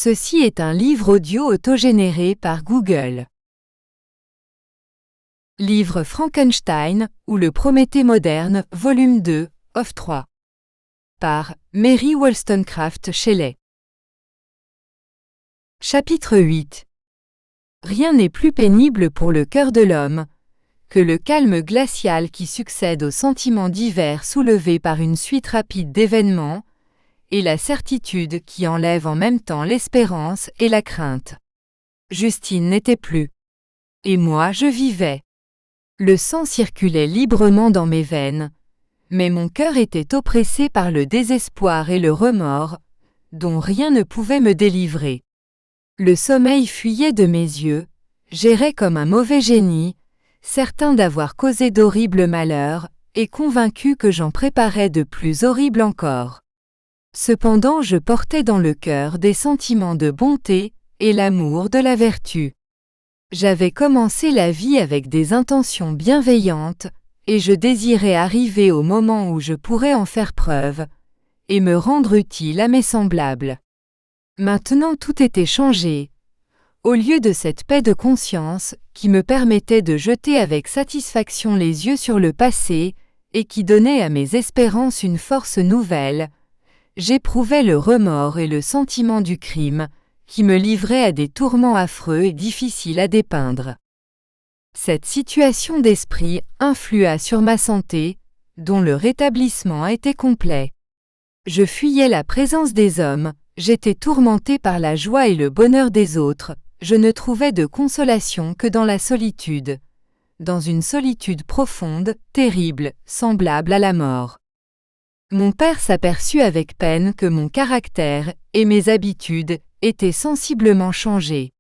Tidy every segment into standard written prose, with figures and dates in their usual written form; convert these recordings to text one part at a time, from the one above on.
Ceci est un livre audio autogénéré par Google. Livre Frankenstein ou le Prométhée moderne, volume 2, of 3. Par Mary Wollstonecraft Shelley. Chapitre 8. Rien n'est plus pénible pour le cœur de l'homme que le calme glacial qui succède aux sentiments divers soulevés par une suite rapide d'événements, et la certitude qui enlève en même temps l'espérance et la crainte. Justine n'était plus. Et moi je vivais. Le sang circulait librement dans mes veines, mais mon cœur était oppressé par le désespoir et le remords, dont rien ne pouvait me délivrer. Le sommeil fuyait de mes yeux, j'errais comme un mauvais génie, certain d'avoir causé d'horribles malheurs, et convaincu que j'en préparais de plus horribles encore. Cependant je portais dans le cœur des sentiments de bonté et l'amour de la vertu. J'avais commencé la vie avec des intentions bienveillantes, et je désirais arriver au moment où je pourrais en faire preuve, et me rendre utile à mes semblables. Maintenant tout était changé. Au lieu de cette paix de conscience qui me permettait de jeter avec satisfaction les yeux sur le passé et qui donnait à mes espérances une force nouvelle, j'éprouvais le remords et le sentiment du crime, qui me livraient à des tourments affreux et difficiles à dépeindre. Cette situation d'esprit influa sur ma santé, dont le rétablissement était complet. Je fuyais la présence des hommes, j'étais tourmenté par la joie et le bonheur des autres, je ne trouvais de consolation que dans la solitude. Dans une solitude profonde, terrible, semblable à la mort. Mon père s'aperçut avec peine que mon caractère et mes habitudes étaient sensiblement changés.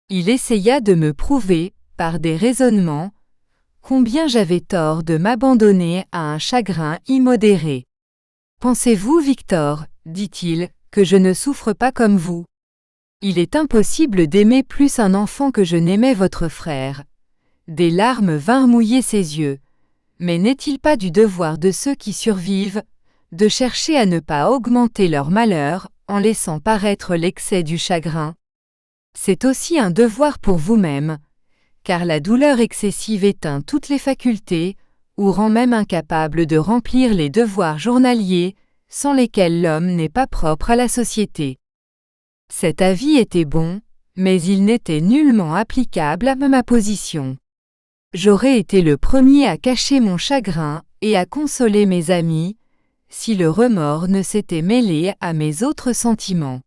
Il essaya de me prouver, par des raisonnements, combien j'avais tort de m'abandonner à un chagrin immodéré. « Pensez-vous, Victor, dit-il, que je ne souffre pas comme vous? Il est impossible d'aimer plus un enfant que je n'aimais votre frère. » Des larmes vinrent mouiller ses yeux. Mais n'est-il pas du devoir de ceux qui survivent de chercher à ne pas augmenter leur malheur en laissant paraître l'excès du chagrin? C'est aussi un devoir pour vous-même, car la douleur excessive éteint toutes les facultés, ou rend même incapable de remplir les devoirs journaliers, sans lesquels l'homme n'est pas propre à la société. Cet avis était bon, mais il n'était nullement applicable à ma position. J'aurais été le premier à cacher mon chagrin et à consoler mes amis, si le remords ne s'était mêlé à mes autres sentiments.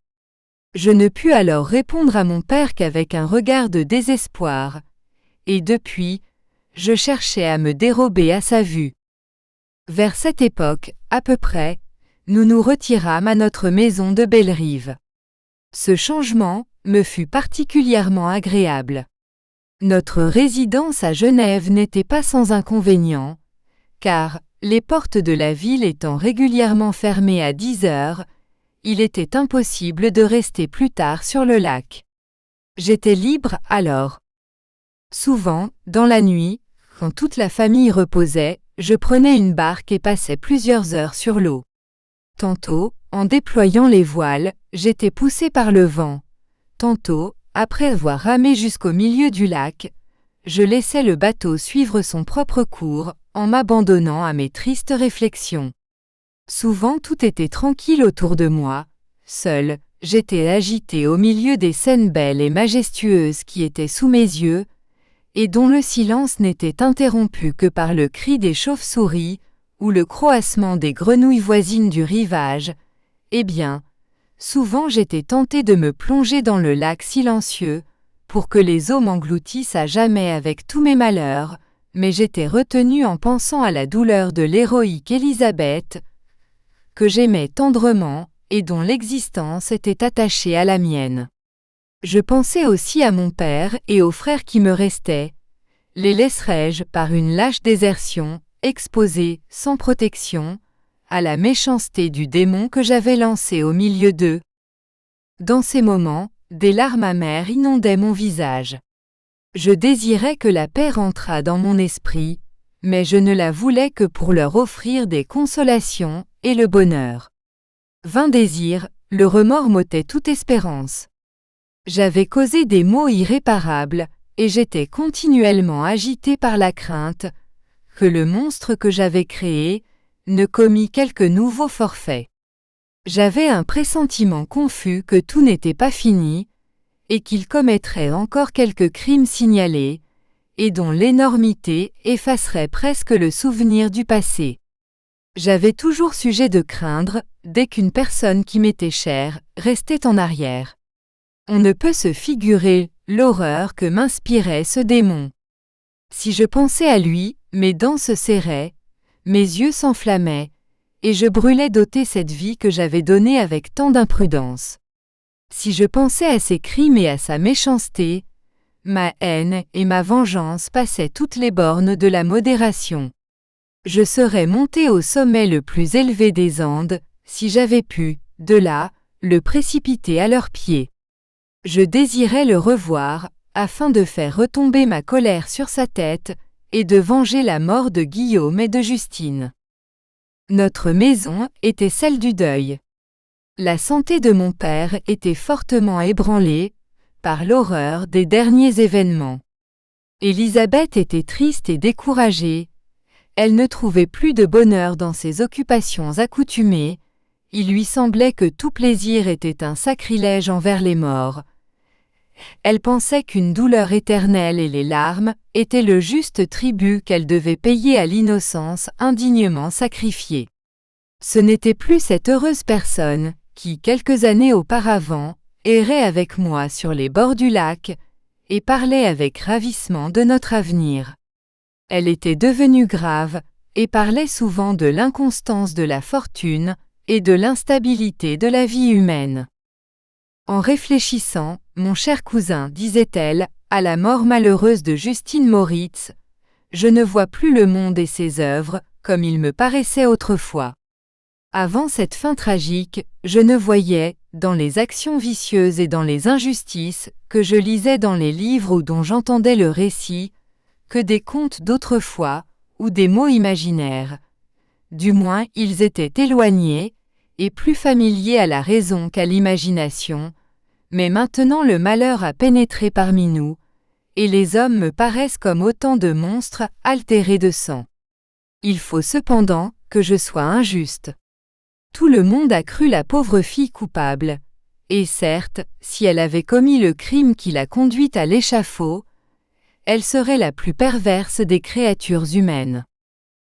Je ne pus alors répondre à mon père qu'avec un regard de désespoir, et depuis, je cherchais à me dérober à sa vue. Vers cette époque, à peu près, nous nous retirâmes à notre maison de Bellerive. Ce changement me fut particulièrement agréable. Notre résidence à Genève n'était pas sans inconvénients, car, les portes de la ville étant régulièrement fermées à 10 heures, il était impossible de rester plus tard sur le lac. J'étais libre alors. Souvent, dans la nuit, quand toute la famille reposait, je prenais une barque et passais plusieurs heures sur l'eau. Tantôt, en déployant les voiles, j'étais poussé par le vent. Tantôt, après avoir ramé jusqu'au milieu du lac, je laissais le bateau suivre son propre cours, en m'abandonnant à mes tristes réflexions. Souvent tout était tranquille autour de moi, seul, j'étais agité au milieu des scènes belles et majestueuses qui étaient sous mes yeux, et dont le silence n'était interrompu que par le cri des chauves-souris, ou le croassement des grenouilles voisines du rivage. Eh bien, souvent j'étais tenté de me plonger dans le lac silencieux, pour que les eaux m'engloutissent à jamais avec tous mes malheurs, mais j'étais retenu en pensant à la douleur de l'héroïque Élisabeth, que j'aimais tendrement et dont l'existence était attachée à la mienne. Je pensais aussi à mon père et aux frères qui me restaient. Les laisserais-je, par une lâche désertion, exposés, sans protection, à la méchanceté du démon que j'avais lancé au milieu d'eux? Dans ces moments, des larmes amères inondaient mon visage. Je désirais que la paix rentrât dans mon esprit, mais je ne la voulais que pour leur offrir des consolations et le bonheur. Vain désir, le remords m'ôtait toute espérance. J'avais causé des maux irréparables, et j'étais continuellement agité par la crainte que le monstre que j'avais créé ne commît quelque nouveau forfait. J'avais un pressentiment confus que tout n'était pas fini, et qu'il commettrait encore quelques crimes signalés, et dont l'énormité effacerait presque le souvenir du passé. J'avais toujours sujet de craindre, dès qu'une personne qui m'était chère restait en arrière. On ne peut se figurer l'horreur que m'inspirait ce démon. Si je pensais à lui, mes dents se serraient, mes yeux s'enflammaient, et je brûlais d'ôter cette vie que j'avais donnée avec tant d'imprudence. Si je pensais à ses crimes et à sa méchanceté, ma haine et ma vengeance passaient toutes les bornes de la modération. Je serais monté au sommet le plus élevé des Andes, si j'avais pu, de là, le précipiter à leurs pieds. Je désirais le revoir, afin de faire retomber ma colère sur sa tête, et de venger la mort de Guillaume et de Justine. Notre maison était celle du deuil. La santé de mon père était fortement ébranlée par l'horreur des derniers événements. Élisabeth était triste et découragée. Elle ne trouvait plus de bonheur dans ses occupations accoutumées. Il lui semblait que tout plaisir était un sacrilège envers les morts. Elle pensait qu'une douleur éternelle et les larmes étaient le juste tribut qu'elle devait payer à l'innocence indignement sacrifiée. Ce n'était plus cette heureuse personne qui, quelques années auparavant, errait avec moi sur les bords du lac et parlait avec ravissement de notre avenir. Elle était devenue grave et parlait souvent de l'inconstance de la fortune et de l'instabilité de la vie humaine. En réfléchissant, mon cher cousin, disait-elle, à la mort malheureuse de Justine Moritz, je ne vois plus le monde et ses œuvres comme il me paraissait autrefois. Avant cette fin tragique, je ne voyais, dans les actions vicieuses et dans les injustices que je lisais dans les livres ou dont j'entendais le récit, que des contes d'autrefois ou des mots imaginaires. Du moins, ils étaient éloignés et plus familiers à la raison qu'à l'imagination, mais maintenant le malheur a pénétré parmi nous, et les hommes me paraissent comme autant de monstres altérés de sang. Il faut cependant que je sois injuste. Tout le monde a cru la pauvre fille coupable, et certes, si elle avait commis le crime qui l'a conduite à l'échafaud, elle serait la plus perverse des créatures humaines.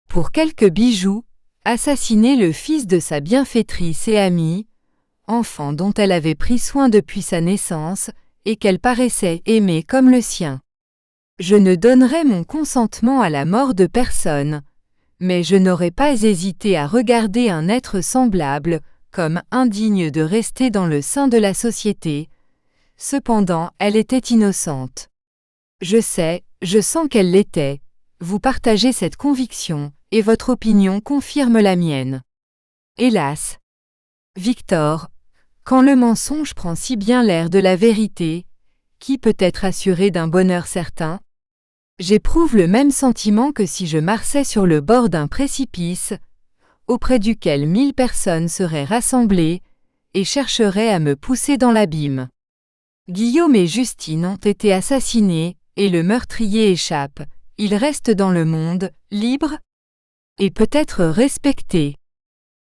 Pour quelques bijoux, assassiner le fils de sa bienfaitrice et amie, enfant dont elle avait pris soin depuis sa naissance et qu'elle paraissait aimer comme le sien. Je ne donnerais mon consentement à la mort de personne, mais je n'aurais pas hésité à regarder un être semblable comme indigne de rester dans le sein de la société. Cependant, elle était innocente. Je sens qu'elle l'était. Vous partagez cette conviction, et votre opinion confirme la mienne. Hélas, Victor, quand le mensonge prend si bien l'air de la vérité, qui peut être assuré d'un bonheur certain? J'éprouve le même sentiment que si je marchais sur le bord d'un précipice, auprès duquel 1000 personnes seraient rassemblées et chercheraient à me pousser dans l'abîme. Guillaume et Justine ont été assassinés, et le meurtrier échappe. Il reste dans le monde, libre et peut-être respecté.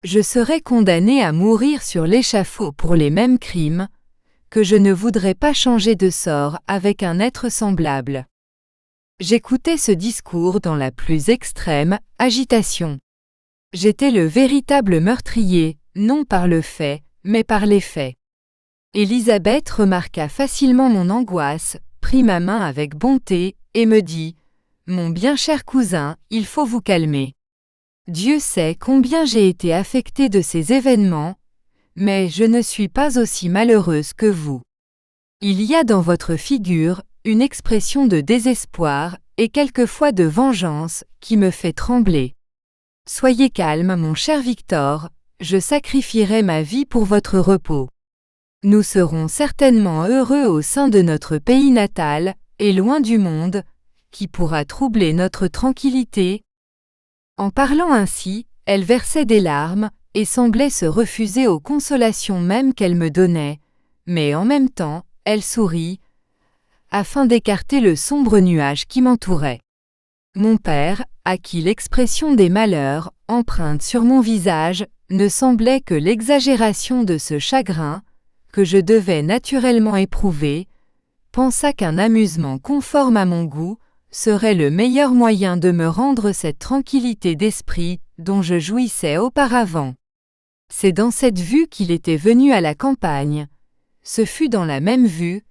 Je serais condamné à mourir sur l'échafaud pour les mêmes crimes, que je ne voudrais pas changer de sort avec un être semblable. J'écoutais ce discours dans la plus extrême agitation. J'étais le véritable meurtrier, non par le fait, mais par les faits. Élisabeth remarqua facilement mon angoisse, prit ma main avec bonté, et me dit « Mon bien cher cousin, il faut vous calmer. Dieu sait combien j'ai été affectée de ces événements, mais je ne suis pas aussi malheureuse que vous. Il y a dans votre figure une expression de désespoir et quelquefois de vengeance qui me fait trembler. Soyez calme, mon cher Victor, je sacrifierai ma vie pour votre repos. Nous serons certainement heureux au sein de notre pays natal, et loin du monde, qui pourra troubler notre tranquillité. » En parlant ainsi, elle versait des larmes, et semblait se refuser aux consolations mêmes qu'elle me donnait, mais en même temps, elle sourit, afin d'écarter le sombre nuage qui m'entourait. Mon père, à qui l'expression des malheurs, empreinte sur mon visage, ne semblait que l'exagération de ce chagrin, que je devais naturellement éprouver, pensa qu'un amusement conforme à mon goût serait le meilleur moyen de me rendre cette tranquillité d'esprit dont je jouissais auparavant. C'est dans cette vue qu'il était venu à la campagne. Ce fut dans la même vue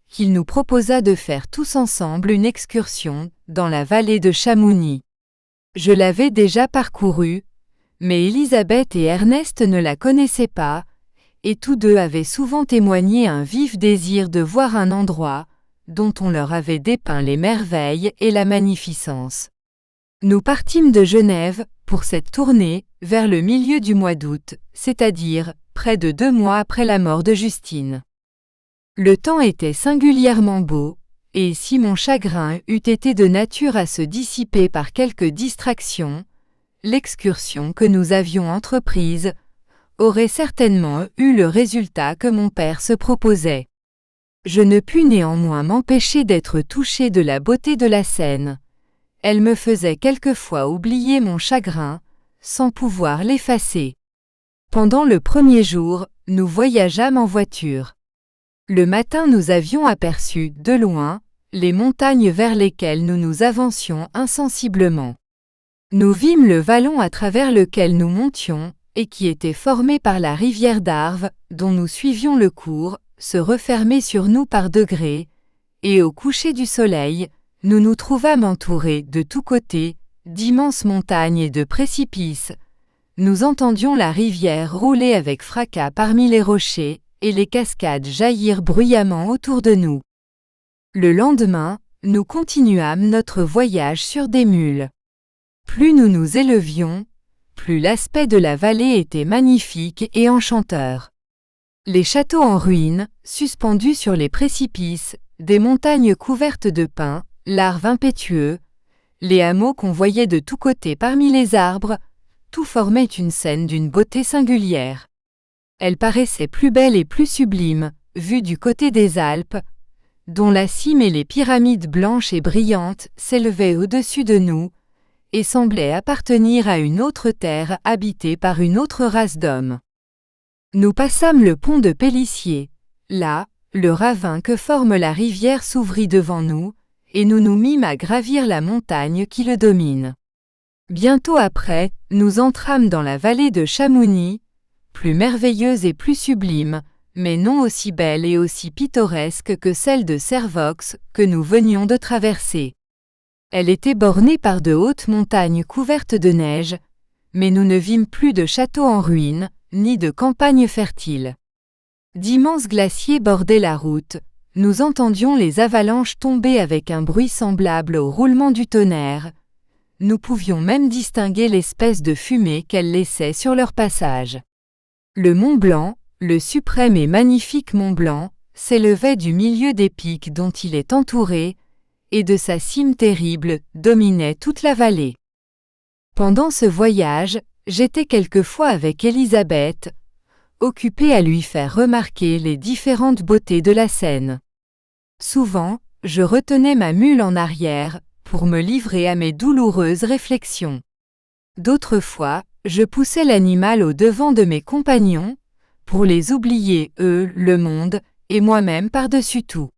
qu'il nous proposa de faire tous ensemble une excursion dans la vallée de Chamouni. Je l'avais déjà parcourue, mais Élisabeth et Ernest ne la connaissaient pas, et tous deux avaient souvent témoigné un vif désir de voir un endroit dont on leur avait dépeint les merveilles et la magnificence. Nous partîmes de Genève pour cette tournée vers le milieu du mois d'août, c'est-à-dire près de 2 mois après la mort de Justine. Le temps était singulièrement beau, et si mon chagrin eût été de nature à se dissiper par quelques distractions, l'excursion que nous avions entreprise aurait certainement eu le résultat que mon père se proposait. Je ne pus néanmoins m'empêcher d'être touché de la beauté de la scène. Elle me faisait quelquefois oublier mon chagrin, sans pouvoir l'effacer. Pendant le premier jour, nous voyageâmes en voiture. Le matin nous avions aperçu, de loin, les montagnes vers lesquelles nous nous avancions insensiblement. Nous vîmes le vallon à travers lequel nous montions, et qui était formé par la rivière d'Arve, dont nous suivions le cours, se refermer sur nous par degrés, et au coucher du soleil, nous nous trouvâmes entourés de tous côtés, d'immenses montagnes et de précipices. Nous entendions la rivière rouler avec fracas parmi les rochers, et les cascades jaillir bruyamment autour de nous. Le lendemain, nous continuâmes notre voyage sur des mules. Plus nous nous élevions, plus l'aspect de la vallée était magnifique et enchanteur. Les châteaux en ruines, suspendus sur les précipices, des montagnes couvertes de pins, l'arbre impétueux, les hameaux qu'on voyait de tous côtés parmi les arbres, tout formait une scène d'une beauté singulière. Elle paraissait plus belle et plus sublime, vue du côté des Alpes, dont la cime et les pyramides blanches et brillantes s'élevaient au-dessus de nous, et semblaient appartenir à une autre terre habitée par une autre race d'hommes. Nous passâmes le pont de Pélissier. Là, le ravin que forme la rivière s'ouvrit devant nous, et nous nous mîmes à gravir la montagne qui le domine. Bientôt après, nous entrâmes dans la vallée de Chamouni, plus merveilleuse et plus sublime, mais non aussi belle et aussi pittoresque que celle de Servox que nous venions de traverser. Elle était bornée par de hautes montagnes couvertes de neige, mais nous ne vîmes plus de châteaux en ruines, ni de campagnes fertiles. D'immenses glaciers bordaient la route, nous entendions les avalanches tomber avec un bruit semblable au roulement du tonnerre. Nous pouvions même distinguer l'espèce de fumée qu'elles laissaient sur leur passage. Le Mont Blanc, le suprême et magnifique Mont Blanc, s'élevait du milieu des pics dont il est entouré, et de sa cime terrible dominait toute la vallée. Pendant ce voyage, j'étais quelquefois avec Élisabeth, occupée à lui faire remarquer les différentes beautés de la scène. Souvent, je retenais ma mule en arrière, pour me livrer à mes douloureuses réflexions. D'autres fois, je poussais l'animal au devant de mes compagnons, pour les oublier eux, le monde, et moi-même par-dessus tout.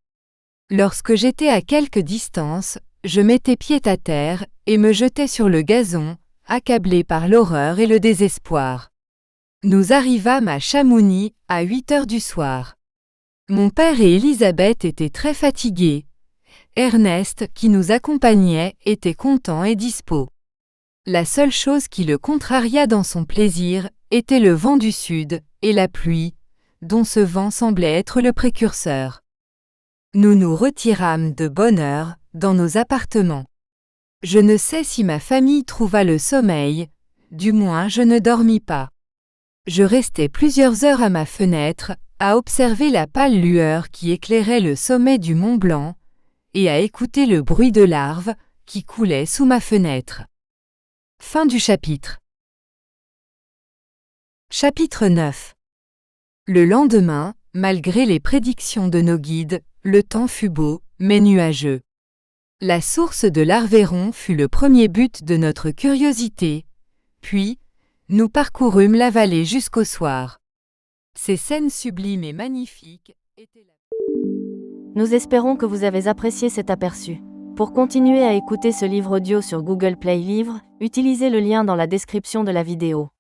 Lorsque j'étais à quelque distance, je mettais pied à terre, et me jetais sur le gazon, accablé par l'horreur et le désespoir. Nous arrivâmes à Chamouni à 8 heures du soir. Mon père et Élisabeth étaient très fatigués. Ernest, qui nous accompagnait, était content et dispos. La seule chose qui le contraria dans son plaisir était le vent du sud et la pluie, dont ce vent semblait être le précurseur. Nous nous retirâmes de bonne heure dans nos appartements. Je ne sais si ma famille trouva le sommeil, du moins je ne dormis pas. Je restai plusieurs heures à ma fenêtre, à observer la pâle lueur qui éclairait le sommet du Mont Blanc, et à écouter le bruit de l'Arve qui coulait sous ma fenêtre. Fin du chapitre. Chapitre 9. Le lendemain, malgré les prédictions de nos guides, le temps fut beau, mais nuageux. La source de l'Arveyron fut le premier but de notre curiosité, puis, nous parcourûmes la vallée jusqu'au soir. Ces scènes sublimes et magnifiques étaient la... Nous espérons que vous avez apprécié cet aperçu. Pour continuer à écouter ce livre audio sur Google Play Livres, utilisez le lien dans la description de la vidéo.